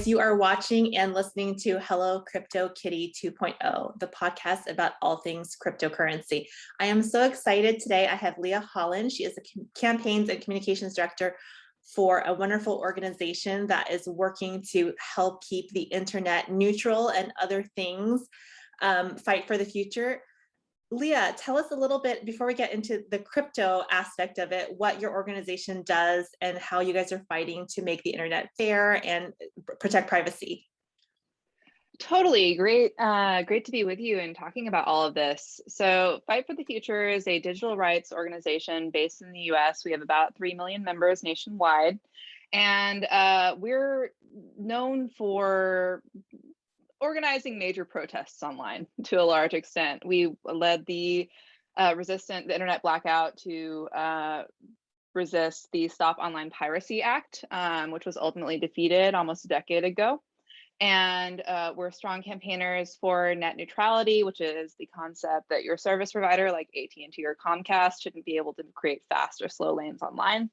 you are watching and listening to Hello Crypto Kitty 2.0, the podcast about all things cryptocurrency. I am so excited today. I have Lia Holland. She is a campaigns and communications director for a wonderful organization that is working to help keep the internet neutral and other things, fight for the future. Lia, tell us a little bit before we get into the crypto aspect of it, what your organization does and how you guys are fighting to make the internet fair and protect privacy. Totally. Great to be with you and talking about all of this. So Fight for the Future is a digital rights organization based in the US. We have about 3 million members nationwide, and we're known for organizing major protests online to a large extent. We led the internet blackout to resist the Stop Online Piracy Act, which was ultimately defeated almost a decade ago. And we're strong campaigners for net neutrality, which is the concept that your service provider like AT&T or Comcast shouldn't be able to create fast or slow lanes online.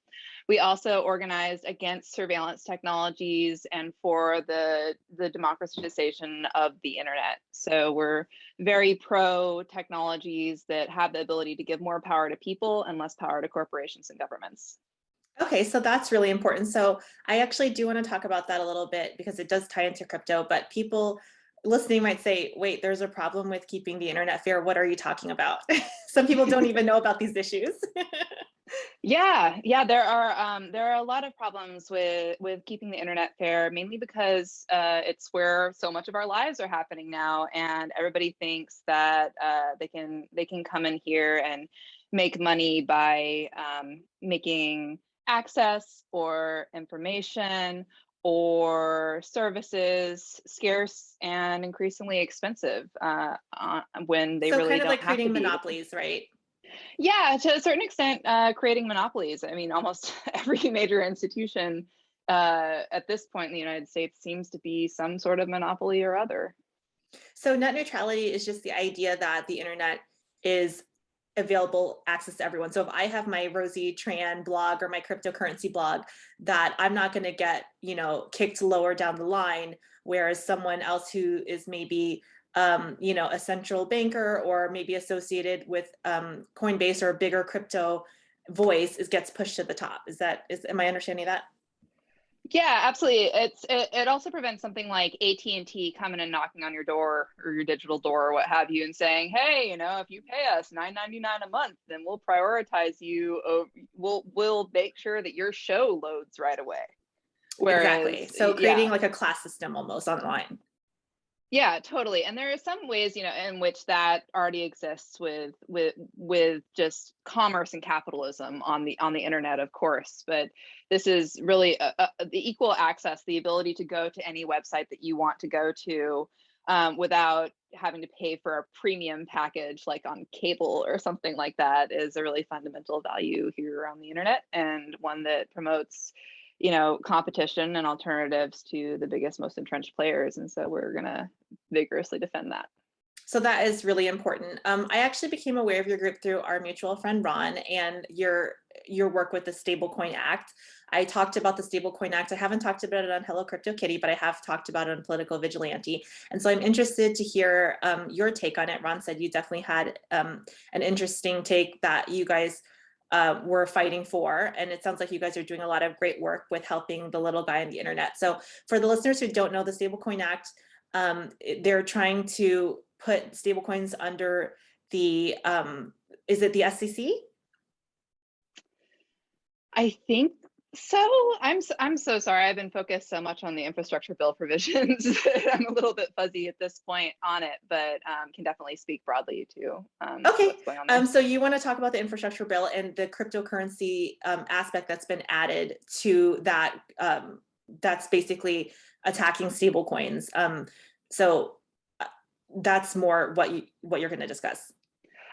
We also organized against surveillance technologies and for the democratization of the internet. So we're very pro technologies that have the ability to give more power to people and less power to corporations and governments. Okay, so that's really important. So I actually do want to talk about that a little bit because it does tie into crypto, but people listening might say, wait, there's a problem with keeping the internet fair. What are you talking about? Some people don't even know about these issues. Yeah, there are a lot of problems with keeping the internet fair, mainly because it's where so much of our lives are happening now, and everybody thinks that they can come in here and make money by making access or information or services scarce and increasingly expensive when they really kind of don't like have to creating be. monopolies, right? Yeah, to a certain extent, creating monopolies. I mean, almost every major institution at this point in the United States seems to be some sort of monopoly or other. So net neutrality is just the idea that the internet is available access to everyone. So if I have my Rosie Tran blog or my cryptocurrency blog, that I'm not going to get, kicked lower down the line, whereas someone else who is maybe, a central banker or maybe associated with Coinbase or a bigger crypto voice gets pushed to the top. Am I understanding that? Yeah, absolutely. It also prevents something like AT&T coming and knocking on your door or your digital door or what have you and saying, hey, if you pay us $9.99 a month, then we'll prioritize you. We'll make sure that your show loads right away. Whereas, exactly. So creating like a class system almost online. Yeah, totally. And there are some ways, in which that already exists with just commerce and capitalism on the internet, of course. But this is really the equal access, the ability to go to any website that you want to go to without having to pay for a premium package like on cable or something like that is a really fundamental value here on the internet, and one that promotes competition and alternatives to the biggest, most entrenched players. And so we're going to vigorously defend that. So that is really important. I actually became aware of your group through our mutual friend, Ron, and your work with the Stablecoin Act. I talked about the Stablecoin Act. I haven't talked about it on Hello Crypto Kitty, but I have talked about it on Political Vigilante. And so I'm interested to hear your take on it. Ron said you definitely had an interesting take that you guys were fighting for. And it sounds like you guys are doing a lot of great work with helping the little guy on the internet. So for the listeners who don't know the Stablecoin Act, they're trying to put stablecoins under the, is it the SEC? I think so. I'm so sorry. I've been focused so much on the infrastructure bill provisions. I'm a little bit fuzzy at this point on it, but can definitely speak broadly to okay. What's going on there. So you want to talk about the infrastructure bill and the cryptocurrency aspect that's been added to that. That's basically attacking stablecoins. So that's more what you're going to discuss.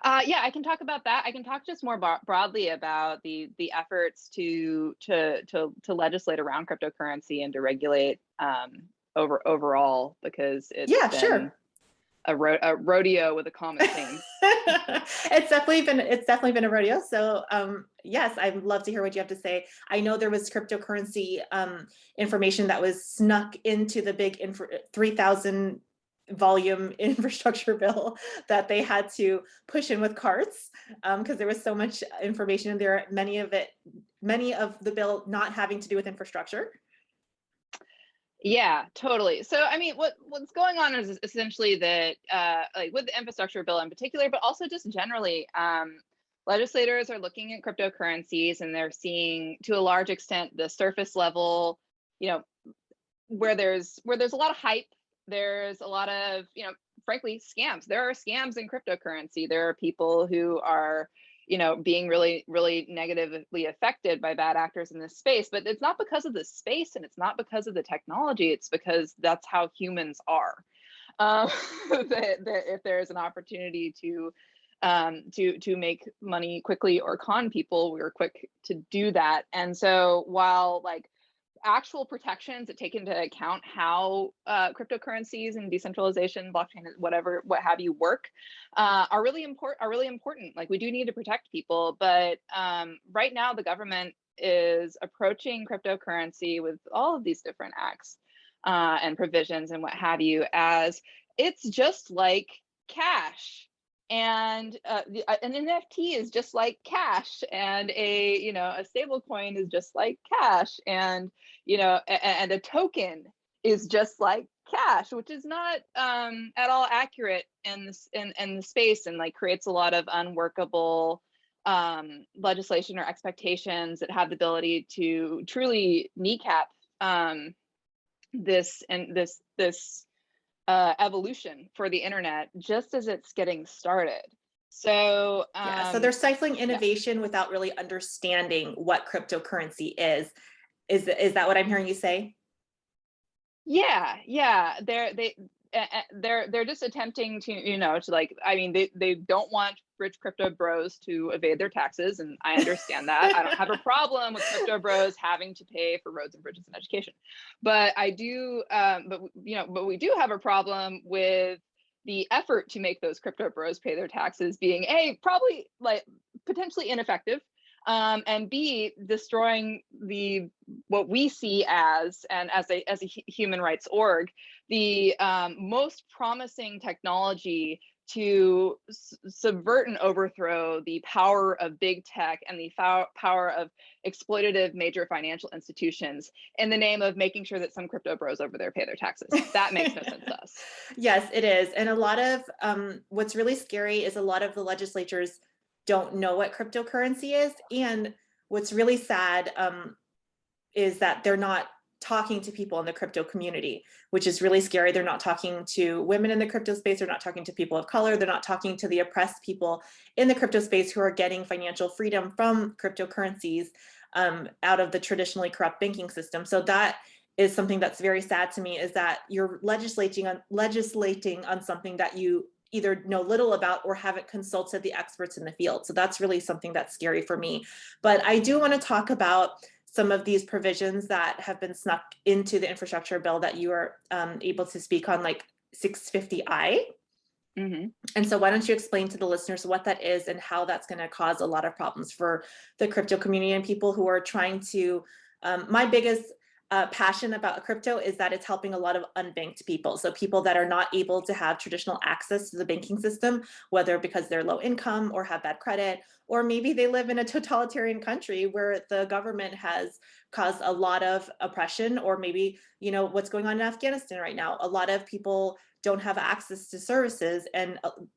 Yeah, I can talk about that. I can talk just more broadly about the efforts to legislate around cryptocurrency and to regulate overall, because it's sure. a rodeo with a common theme. It's definitely been a rodeo. So yes, I'd love to hear what you have to say. I know there was cryptocurrency information that was snuck into the big 3,000 volume infrastructure bill that they had to push in with carts because there was so much information in there. Many of the bill not having to do with infrastructure. Yeah, totally. So, I mean, what's going on is essentially that, like with the infrastructure bill in particular, but also just generally, legislators are looking at cryptocurrencies and they're seeing, to a large extent, the surface level, you know, where there's a lot of hype, there's a lot of, frankly, scams. There are scams in cryptocurrency. There are people who are, being really, really negatively affected by bad actors in this space. But it's not because of the space and it's not because of the technology. It's because that's how humans are. That if there's an opportunity to make money quickly or con people, we're quick to do that. And so while like actual protections that take into account how cryptocurrencies and decentralization, blockchain, whatever, what have you, work, are really important. Like we do need to protect people, but right now the government is approaching cryptocurrency with all of these different acts and provisions and what have you as it's just like cash. And an NFT is just like cash, and a stable coin is just like cash, and and a token is just like cash, which is not at all accurate in this in the space, and like creates a lot of unworkable legislation or expectations that have the ability to truly kneecap this evolution for the internet just as it's getting started. So Yeah, so they're stifling yeah. innovation without really understanding what cryptocurrency is. Is that what I'm hearing you say? Yeah, they're just attempting to, to like, I mean, they don't want rich crypto bros to evade their taxes, and I understand that. I don't have a problem with crypto bros having to pay for roads and bridges and education, but I do, but we do have a problem with the effort to make those crypto bros pay their taxes being probably like potentially ineffective, and B, destroying what we see as, and as a human rights org, the most promising technology to subvert and overthrow the power of big tech and the power of exploitative major financial institutions in the name of making sure that some crypto bros over there pay their taxes. That makes no sense to us. Yes, it is. And a lot of what's really scary is a lot of the legislatures don't know what cryptocurrency is. And what's really sad is that they're not talking to people in the crypto community, which is really scary. They're not talking to women in the crypto space. They're not talking to people of color. They're not talking to the oppressed people in the crypto space who are getting financial freedom from cryptocurrencies out of the traditionally corrupt banking system. So that is something that's very sad to me, is that you're legislating on something that you either know little about or haven't consulted the experts in the field. So that's really something that's scary for me. But I do want to talk about some of these provisions that have been snuck into the infrastructure bill that you are able to speak on, like 650I. Mm-hmm. And so why don't you explain to the listeners what that is and how that's going to cause a lot of problems for the crypto community and people who are trying to, my biggest passion about crypto is that it's helping a lot of unbanked people. So people that are not able to have traditional access to the banking system, whether because they're low income or have bad credit, or maybe they live in a totalitarian country where the government has caused a lot of oppression, or maybe, what's going on in Afghanistan right now. A lot of people don't have access to services,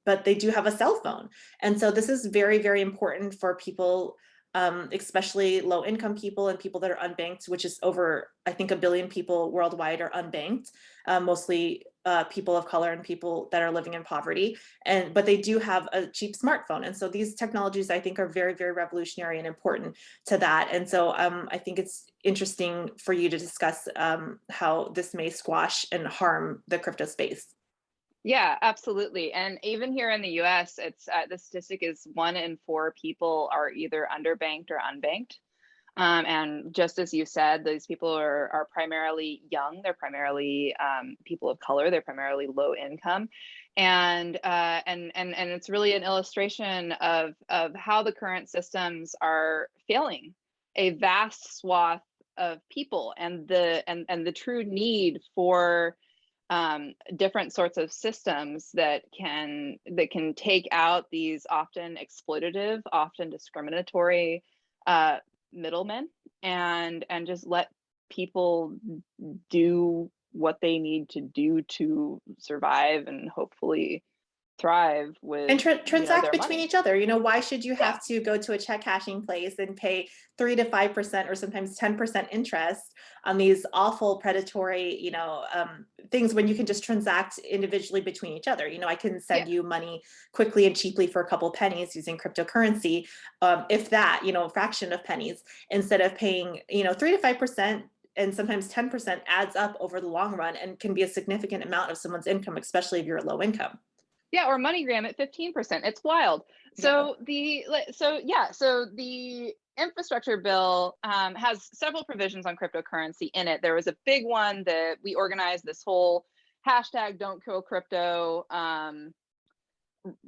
but they do have a cell phone. And so this is very, very important for people, especially low income people and people that are unbanked, which is over, I think, 1 billion people worldwide are unbanked, mostly people of color and people that are living in poverty. But they do have a cheap smartphone. And so these technologies, I think, are very, very revolutionary and important to that. And so I think it's interesting for you to discuss how this may squash and harm the crypto space. Yeah, absolutely. And even here in the US, it's the statistic is 1 in 4 people are either underbanked or unbanked. And just as you said, these people are primarily young. They're primarily people of color. They're primarily low income. And it's really an illustration of how the current systems are failing a vast swath of people, and the true need for different sorts of systems that can take out these often exploitative, often discriminatory middlemen, and just let people do what they need to do to survive and hopefully thrive And with transact their between money. each other. Why should you Yeah. have to go to a check cashing place and pay 3 to 5% or sometimes 10% interest on these awful predatory, things, when you can just transact individually between each other? I can Yeah. send you money quickly and cheaply for a couple pennies using cryptocurrency, if that, a fraction of pennies, instead of paying, 3 to 5%. And sometimes 10% adds up over the long run and can be a significant amount of someone's income, especially if you're low income. Yeah, or MoneyGram at 15%. It's wild. Yeah. So the infrastructure bill has several provisions on cryptocurrency in it. There was a big one that we organized this whole hashtag Don't Kill Crypto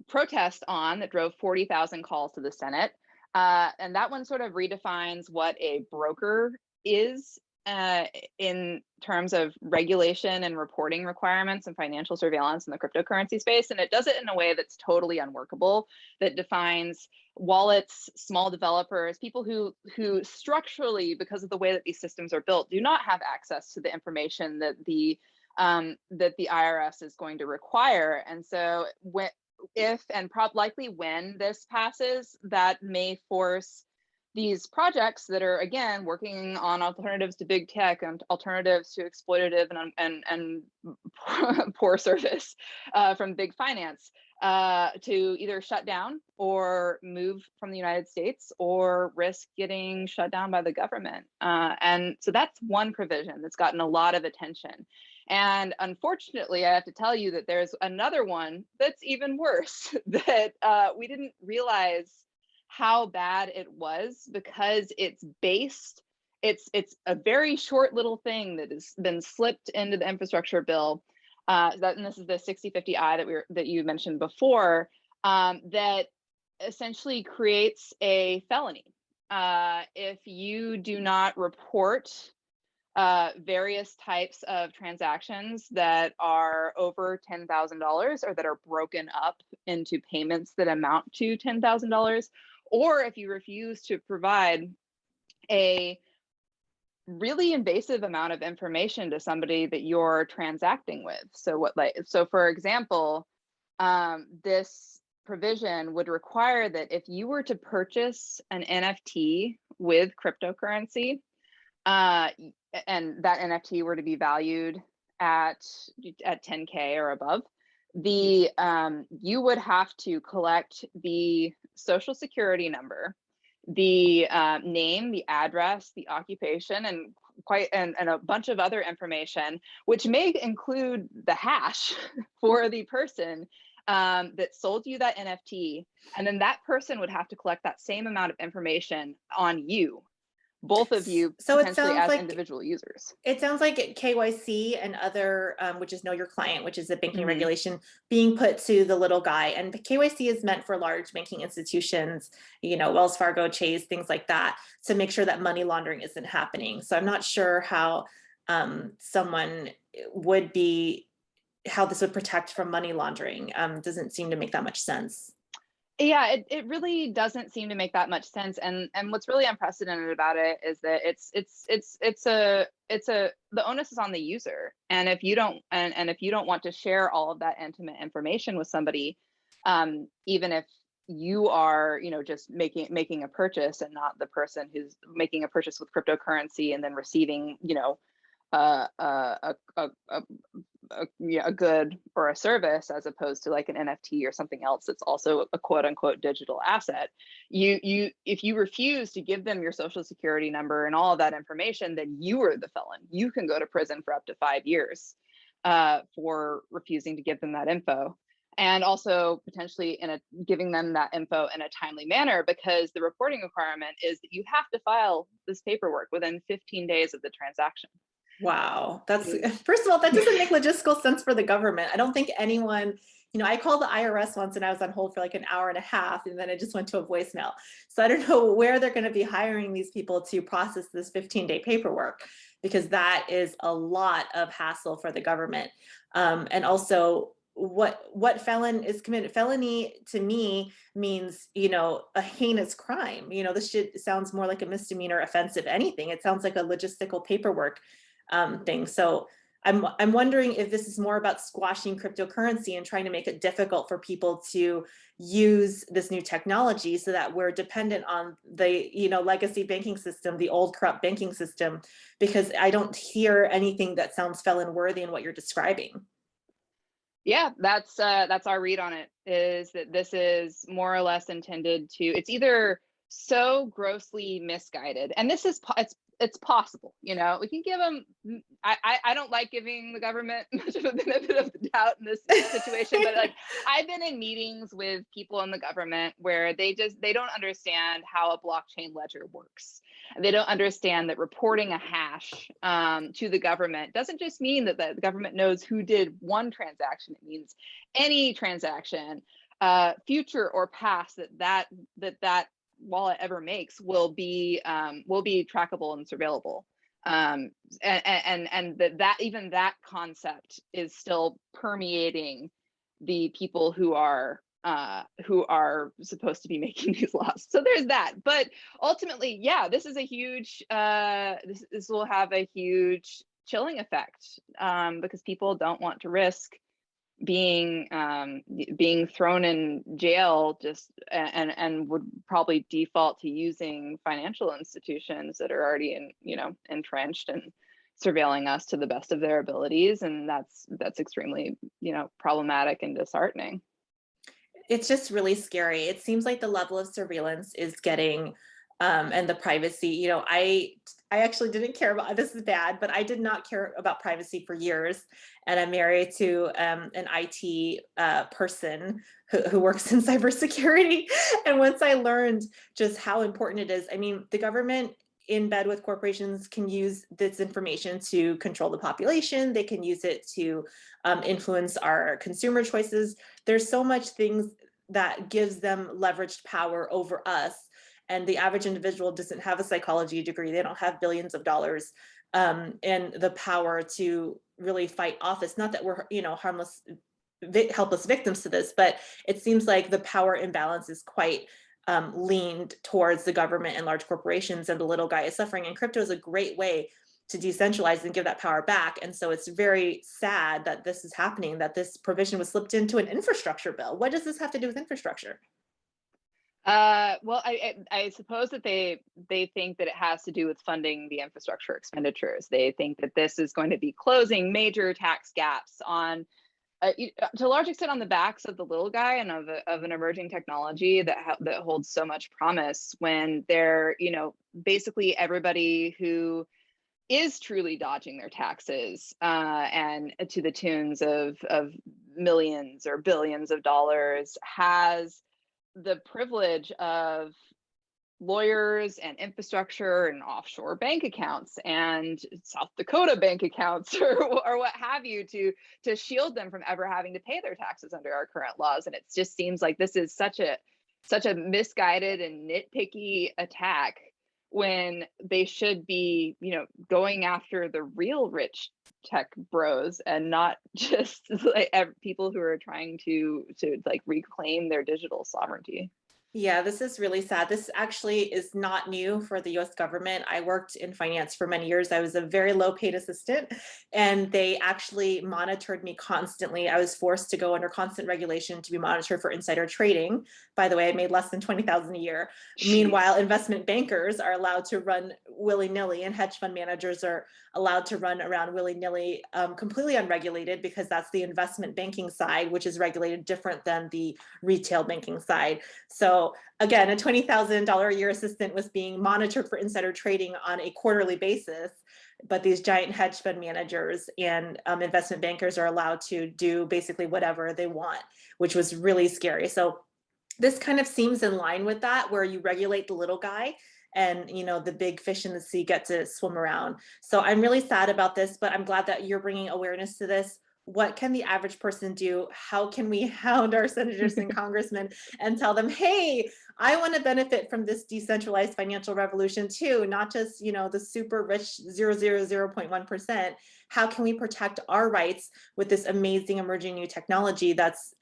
protest on, that drove 40,000 calls to the Senate. And that one sort of redefines what a broker is in terms of regulation and reporting requirements and financial surveillance in the cryptocurrency space. And it does it in a way that's totally unworkable, that defines wallets, small developers, people who structurally, because of the way that these systems are built, do not have access to the information that the IRS is going to require. And so if and likely when this passes, that may force these projects that are, again, working on alternatives to big tech and alternatives to exploitative and poor service from big finance to either shut down or move from the United States or risk getting shut down by the government. And so that's one provision that's gotten a lot of attention. And unfortunately, I have to tell you that there's another one that's even worse that we didn't realize how bad it was, because it's a very short little thing that has been slipped into the infrastructure bill. And this is the 6050I that you mentioned before, that essentially creates a felony if you do not report various types of transactions that are over $10,000 or that are broken up into payments that amount to $10,000, or if you refuse to provide a really invasive amount of information to somebody that you're transacting with. So for example, this provision would require that if you were to purchase an NFT with cryptocurrency, and that NFT were to be valued at 10K or above, you would have to collect the social security number, the name, the address, the occupation, and a bunch of other information, which may include the hash for the person that sold you that NFT. And then that person would have to collect that same amount of information on you, both of you, So potentially as individual users. It sounds like KYC and other, which is know your client, which is a banking Mm-hmm. regulation, being put to the little guy. And KYC is meant for large banking institutions, Wells Fargo, Chase, things like that, to make sure that money laundering isn't happening. So I'm not sure how someone would be, how this would protect from money laundering. Doesn't seem to make that much sense. Yeah, it really doesn't seem to make that much sense. And what's really unprecedented about it is that the onus is on the user. And if you don't want to share all of that intimate information with somebody, even if you are, just making a purchase and not the person who's making a purchase with cryptocurrency and then receiving, a good or a service, as opposed to like an NFT or something else that's also a quote unquote digital asset. If you refuse to give them your social security number and all of that information, then you are the felon. You can go to prison for up to 5 years for refusing to give them that info. And also potentially giving them that info in a timely manner, because the reporting requirement is that you have to file this paperwork within 15 days of the transaction. Wow. First of all, that doesn't make logistical sense for the government. I don't think anyone, I called the IRS once and I was on hold for like an hour and a half and then it just went to a voicemail. So I don't know where they're going to be hiring these people to process this 15-day paperwork, because that is a lot of hassle for the government. And also, what felon is committed? Felony to me means, a heinous crime. This shit sounds more like a misdemeanor offense, if anything. It sounds like a logistical paperwork thing. So I'm wondering if this is more about squashing cryptocurrency and trying to make it difficult for people to use this new technology, so that we're dependent on the, legacy banking system, the old corrupt banking system, because I don't hear anything that sounds felon worthy in what you're describing. Yeah, that's our read on it, is that this is more or less intended to, it's either so grossly misguided, and this is it's possible, we can give them, I don't like giving the government much of a benefit of the doubt in this situation, but like, I've been in meetings with people in the government where they don't understand how a blockchain ledger works. They don't understand that reporting a hash to the government doesn't just mean that the government knows who did one transaction. It means any transaction, future or past, that wallet ever makes will be trackable and surveillable. And that even that concept is still permeating the people who are supposed to be making these laws. So there's that. But ultimately, yeah, this is a huge this will have a huge chilling effect, because people don't want to risk being thrown in jail just and would probably default to using financial institutions that are already entrenched and surveilling us to the best of their abilities, and that's extremely problematic and disheartening. It's just really scary. It seems like the level of surveillance is getting, and the privacy, I actually didn't care about, this is bad, but I did not care about privacy for years. And I'm married to an IT person who works in cybersecurity. And once I learned just how important it is, I mean, the government in bed with corporations can use this information to control the population. They can use it to influence our consumer choices. There's so much things that gives them leveraged power over us. And the average individual doesn't have a psychology degree. They don't have billions of dollars and the power to really fight off this. Not that we're, harmless, helpless victims to this, but it seems like the power imbalance is quite leaned towards the government and large corporations, and the little guy is suffering. And crypto is a great way to decentralize and give that power back. And so it's very sad that this is happening, that this provision was slipped into an infrastructure bill. What does this have to do with infrastructure? Well, I suppose that they think that it has to do with funding the infrastructure expenditures. They think that this is going to be closing major tax gaps on, to a large extent, on the backs of the little guy and of an emerging technology that holds so much promise, when they're, basically everybody who is truly dodging their taxes and to the tunes of millions or billions of dollars has the privilege of lawyers and infrastructure and offshore bank accounts and South Dakota bank accounts or what have you to shield them from ever having to pay their taxes under our current laws. And it just seems like this is such a misguided and nitpicky attack, when they should be, going after the real rich tech bros and not just like people who are trying to like reclaim their digital sovereignty. Yeah, this is really sad. This actually is not new for the US government. I worked in finance for many years. I was a very low paid assistant, and they actually monitored me constantly. I was forced to go under constant regulation to be monitored for insider trading. By the way, I made less than 20,000 a year. Jeez. Meanwhile, investment bankers are allowed to run willy-nilly, and hedge fund managers are allowed to run around willy-nilly, completely unregulated, because that's the investment banking side, which is regulated different than the retail banking side. So again, a $20,000 a year assistant was being monitored for insider trading on a quarterly basis, but these giant hedge fund managers and investment bankers are allowed to do basically whatever they want, which was really scary. So this kind of seems in line with that, where you regulate the little guy and the big fish in the sea get to swim around. So I'm really sad about this, but I'm glad that you're bringing awareness to this. what can the average person do? How can we hound our senators and congressmen and tell them, hey, I want to benefit from this decentralized financial revolution too, not just, the super rich 0.1%. How can we protect our rights with this amazing emerging new technology that's,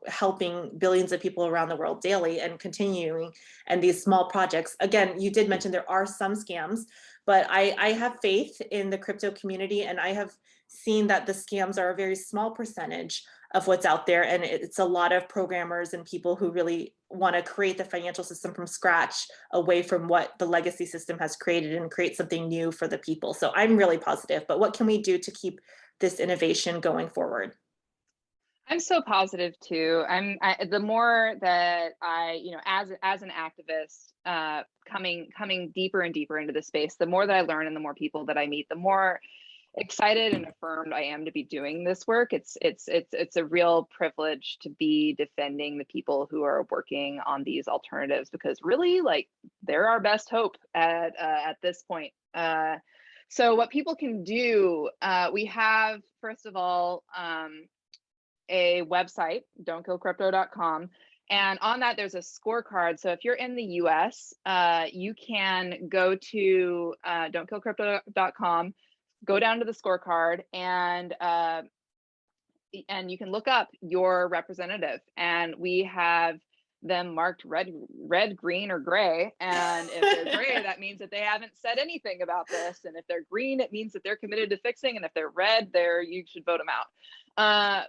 helping billions of people around the world daily and continuing, and these small projects. Again, you did mention there are some scams, but I have faith in the crypto community, and I have seen that the scams are a very small percentage of what's out there. And it's a lot of programmers and people who really want to create the financial system from scratch, away from what the legacy system has created, and create something new for the people. So I'm really positive, but what can we do to keep this innovation going forward? I'm so positive too. The more that as an activist, coming deeper and deeper into the space, the more that I learn and the more people that I meet, the more excited and affirmed I am to be doing this work. It's a real privilege to be defending the people who are working on these alternatives, because really, like, they're our best hope at this point. So what people can do, we have, first of all, a website, don'tkillcrypto.com. And on that, there's a scorecard. So if you're in the US, you can go to don'tkillcrypto.com, go down to the scorecard, and you can look up your representative. And we have them marked red, green, or gray. And if they're gray, that means that they haven't said anything about this. And if they're green, it means that they're committed to fixing. And if they're red, you should vote them out.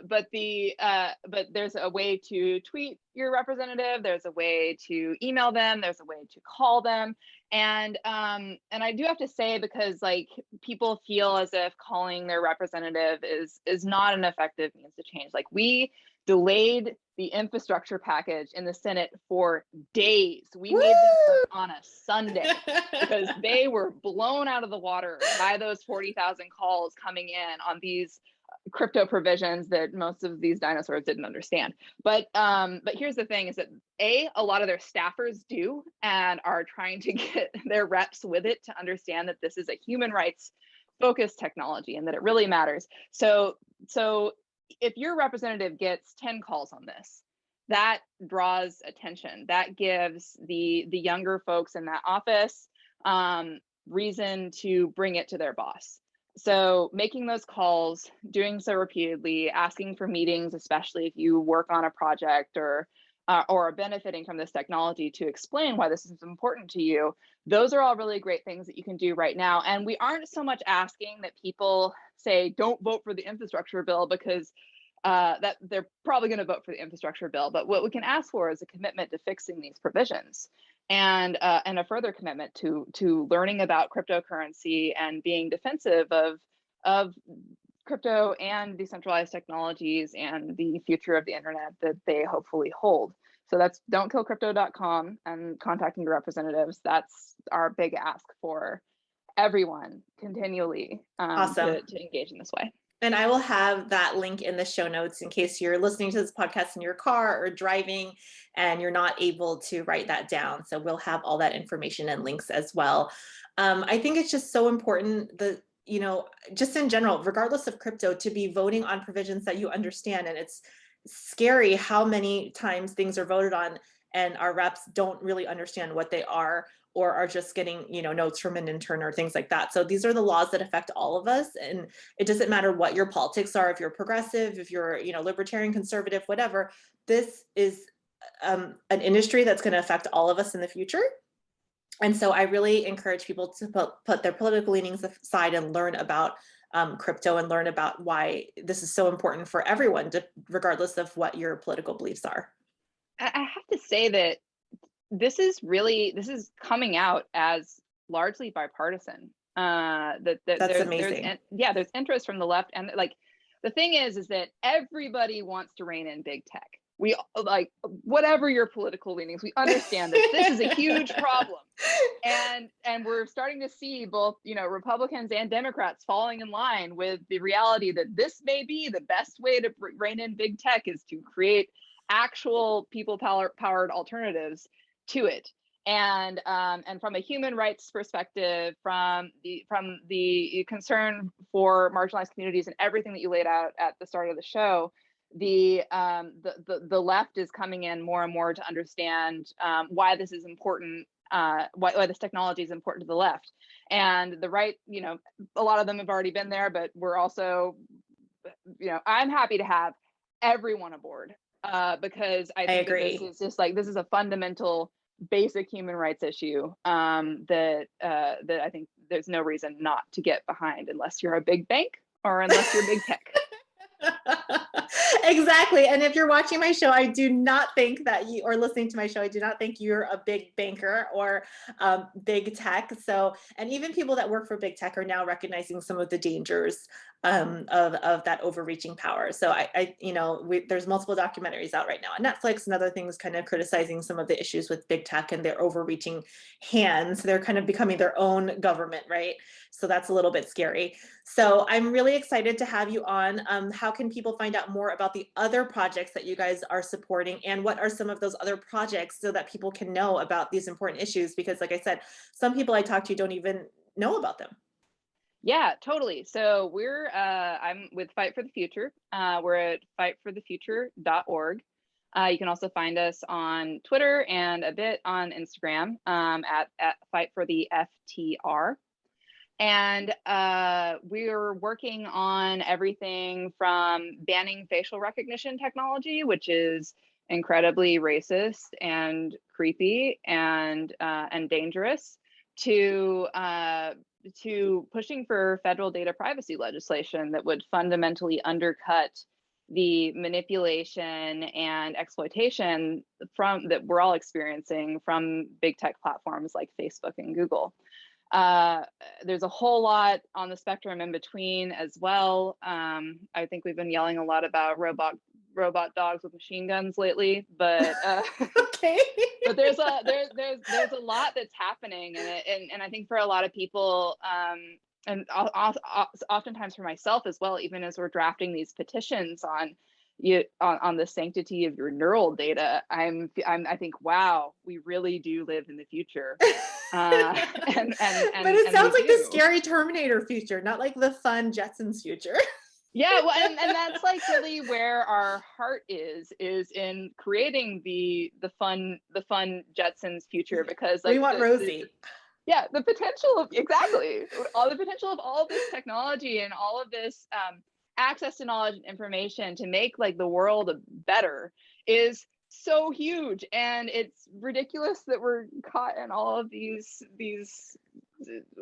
But there's a way to tweet your representative. There's a way to email them. There's a way to call them. And I do have to say, because like people feel as if calling their representative is not an effective means to change. Like, we delayed the infrastructure package in the Senate for days. We made them work on a Sunday because they were blown out of the water by those 40,000 calls coming in on these crypto provisions that most of these dinosaurs didn't understand. But here's the thing, is that a lot of their staffers do, and are trying to get their reps with it to understand that this is a human rights focused technology and that it really matters. So if your representative gets 10 calls on this, that draws attention. That gives the younger folks in that office reason to bring it to their boss. So making those calls, doing so repeatedly, asking for meetings, especially if you work on a project or are benefiting from this technology, to explain why this is important to you. Those are all really great things that you can do right now. And we aren't so much asking that people say, don't vote for the infrastructure bill, because that they're probably going to vote for the infrastructure bill. But what we can ask for is a commitment to fixing these provisions, and a further commitment to learning about cryptocurrency and being defensive of crypto and decentralized technologies and the future of the internet that they hopefully hold. So that's don'tkillcrypto.com, and contacting your representatives. That's our big ask for everyone continually, Awesome. to engage in this way. And I will have that link in the show notes in case you're listening to this podcast in your car or driving and you're not able to write that down. So we'll have all that information and links as well. I think it's just so important that, just in general, regardless of crypto, to be voting on provisions that you understand. And it's scary how many times things are voted on and our reps don't really understand what they are, or are just getting, notes from an intern or things like that. So these are the laws that affect all of us. And it doesn't matter what your politics are, if you're progressive, if you're, libertarian, conservative, whatever, this is an industry that's going to affect all of us in the future. And so I really encourage people to put their political leanings aside and learn about crypto, and learn about why this is so important for everyone, regardless of what your political beliefs are. I have to say that this is coming out as largely bipartisan. That's amazing. There's interest from the left, and like the thing is that everybody wants to rein in big tech. We, like, whatever your political leanings, we understand that this is a huge problem, and we're starting to see both Republicans and Democrats falling in line with the reality that this may be the best way to rein in big tech, is to create actual people powered alternatives to it. And from a human rights perspective, from the concern for marginalized communities and everything that you laid out at the start of the show, the left is coming in more and more to understand why this is important, why this technology is important to the left. And the right, a lot of them have already been there, but we're also, I'm happy to have everyone aboard, because I think that this is just like, this is a fundamental, basic human rights issue that I think there's no reason not to get behind unless you're a big bank or unless you're big tech. Exactly. And if you're watching my show, I do not think that you, or listening to my show, I do not think you're a big banker or big tech. So, and even people that work for big tech are now recognizing some of the dangers of that overreaching power. So there's multiple documentaries out right now on Netflix and other things kind of criticizing some of the issues with big tech and their overreaching hands. They're kind of becoming their own government, right? So that's a little bit scary. So I'm really excited to have you on. How can people find out more about the other projects that you guys are supporting, and what are some of those other projects so that people can know about these important issues? Because like I said, some people I talk to don't even know about them. Yeah, totally. So I'm with Fight for the Future. We're at fightforthefuture.org. You can also find us on Twitter and a bit on Instagram at Fight for the FTR. And we're working on everything from banning facial recognition technology, which is incredibly racist and creepy and dangerous, to pushing for federal data privacy legislation that would fundamentally undercut the manipulation and exploitation that we're all experiencing from big tech platforms like Facebook and Google. There's a whole lot on the spectrum in between as well. I think we've been yelling a lot about robot dogs with machine guns lately, but okay. But there's a lot that's happening, and I think for a lot of people, and oftentimes for myself as well, even as we're drafting these petitions on the sanctity of your neural data, I think, wow, we really do live in the future. But it sounds like the scary Terminator future, not like the fun Jetsons future. Yeah, well, and that's like really where our heart is in creating the fun Jetsons future, because like we want Rosie. The potential of all the potential of all of this technology and all of this access to knowledge and information to make like the world better is so huge, and it's ridiculous that we're caught in all of these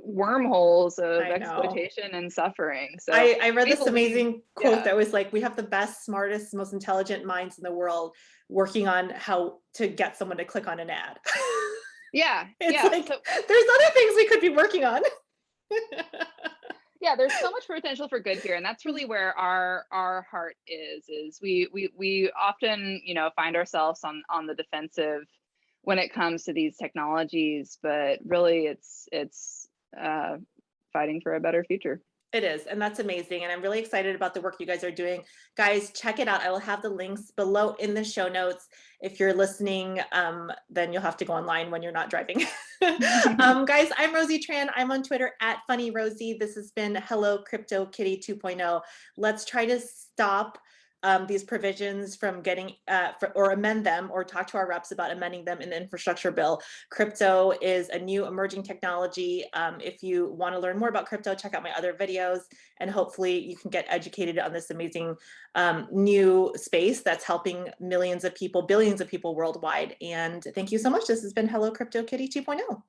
wormholes of exploitation and suffering. So I read this amazing quote that was like, we have the best, smartest, most intelligent minds in the world working on how to get someone to click on an ad. It's like, so, there's other things we could be working on. Yeah, there's so much potential for good here, and that's really where our heart is we often find ourselves on the defensive when it comes to these technologies, but really it's fighting for a better future. It is, and that's amazing, and I'm really excited about the work you guys are doing. Guys, check it out. I will have the links below in the show notes. If you're listening, then you'll have to go online when you're not driving. Guys, I'm Rosie Tran. I'm on Twitter at FunnyRosie. This has been Hello Crypto Kitty 2.0. Let's try to stop these provisions from getting or amend them, or talk to our reps about amending them in the infrastructure bill. Crypto is a new emerging technology. If you want to learn more about crypto, check out my other videos, and hopefully you can get educated on this amazing new space that's helping millions of people, billions of people worldwide. And thank you so much. This has been Hello Crypto Kitty 2.0.